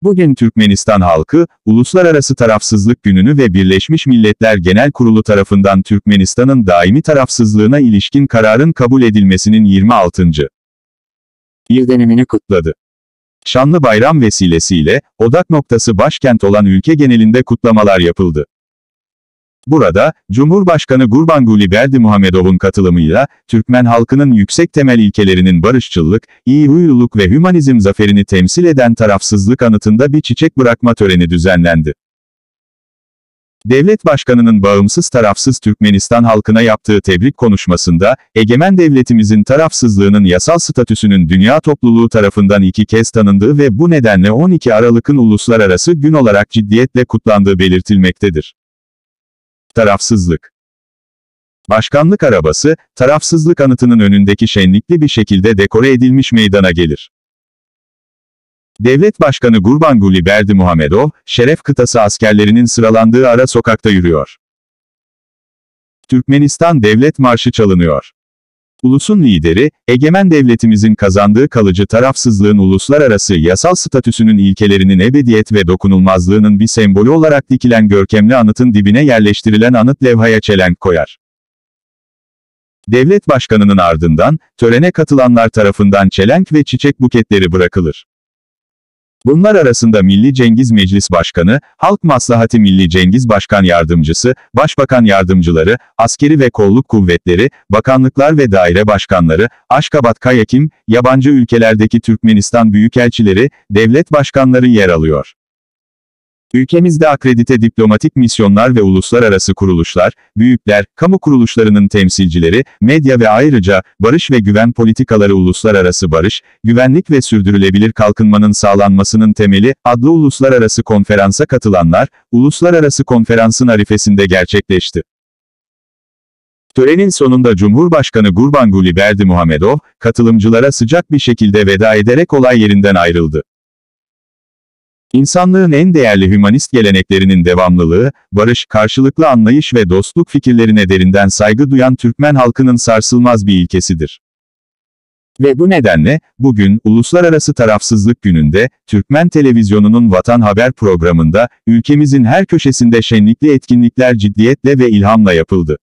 Bugün Türkmenistan halkı, Uluslararası Tarafsızlık Günü'nü ve Birleşmiş Milletler Genel Kurulu tarafından Türkmenistan'ın daimi tarafsızlığına ilişkin kararın kabul edilmesinin 26. yıl dönümünü kutladı. Şanlı bayram vesilesiyle, odak noktası başkent olan ülke genelinde kutlamalar yapıldı. Burada, Cumhurbaşkanı Gurbanguly Berdimuhamedov'un katılımıyla, Türkmen halkının yüksek temel ilkelerinin barışçılık, iyi huyluluk ve hümanizm zaferini temsil eden tarafsızlık anıtında bir çiçek bırakma töreni düzenlendi. Devlet Başkanı'nın bağımsız tarafsız Türkmenistan halkına yaptığı tebrik konuşmasında, egemen devletimizin tarafsızlığının yasal statüsünün dünya topluluğu tarafından 2 kez tanındığı ve bu nedenle 12 Aralık'ın uluslararası gün olarak ciddiyetle kutlandığı belirtilmektedir. Tarafsızlık. Başkanlık arabası, tarafsızlık anıtının önündeki şenlikli bir şekilde dekore edilmiş meydana gelir. Devlet Başkanı Gurbanguly Berdimuhamedov, Şeref Kıtası askerlerinin sıralandığı ara sokakta yürüyor. Türkmenistan Devlet Marşı çalınıyor. Ulusun lideri, egemen devletimizin kazandığı kalıcı tarafsızlığın uluslararası yasal statüsünün ilkelerinin ebediyet ve dokunulmazlığının bir sembolü olarak dikilen görkemli anıtın dibine yerleştirilen anıt levhaya çelenk koyar. Devlet Başkanı'nın ardından, törene katılanlar tarafından çelenk ve çiçek buketleri bırakılır. Bunlar arasında Milli Cengiz Meclis Başkanı, Halk Maslahati Milli Cengiz Başkan Yardımcısı, Başbakan Yardımcıları, askeri ve kolluk kuvvetleri, bakanlıklar ve daire başkanları, Aşkabat Kayakim, yabancı ülkelerdeki Türkmenistan büyükelçileri, devlet başkanları yer alıyor. Ülkemizde akredite diplomatik misyonlar ve uluslararası kuruluşlar, büyükler, kamu kuruluşlarının temsilcileri, medya ve ayrıca, barış ve güven politikaları uluslararası barış, güvenlik ve sürdürülebilir kalkınmanın sağlanmasının temeli, adlı uluslararası konferansa katılanlar, uluslararası konferansın arifesinde gerçekleşti. Törenin sonunda Cumhurbaşkanı Gurbanguly Berdimuhamedov, katılımcılara sıcak bir şekilde veda ederek olay yerinden ayrıldı. İnsanlığın en değerli hümanist geleneklerinin devamlılığı, barış, karşılıklı anlayış ve dostluk fikirlerine derinden saygı duyan Türkmen halkının sarsılmaz bir ilkesidir. Ve bu nedenle, bugün, Uluslararası Tarafsızlık Günü'nde, Türkmen Televizyonu'nun Vatan Haber programında, ülkemizin her köşesinde şenlikli etkinlikler ciddiyetle ve ilhamla yapıldı.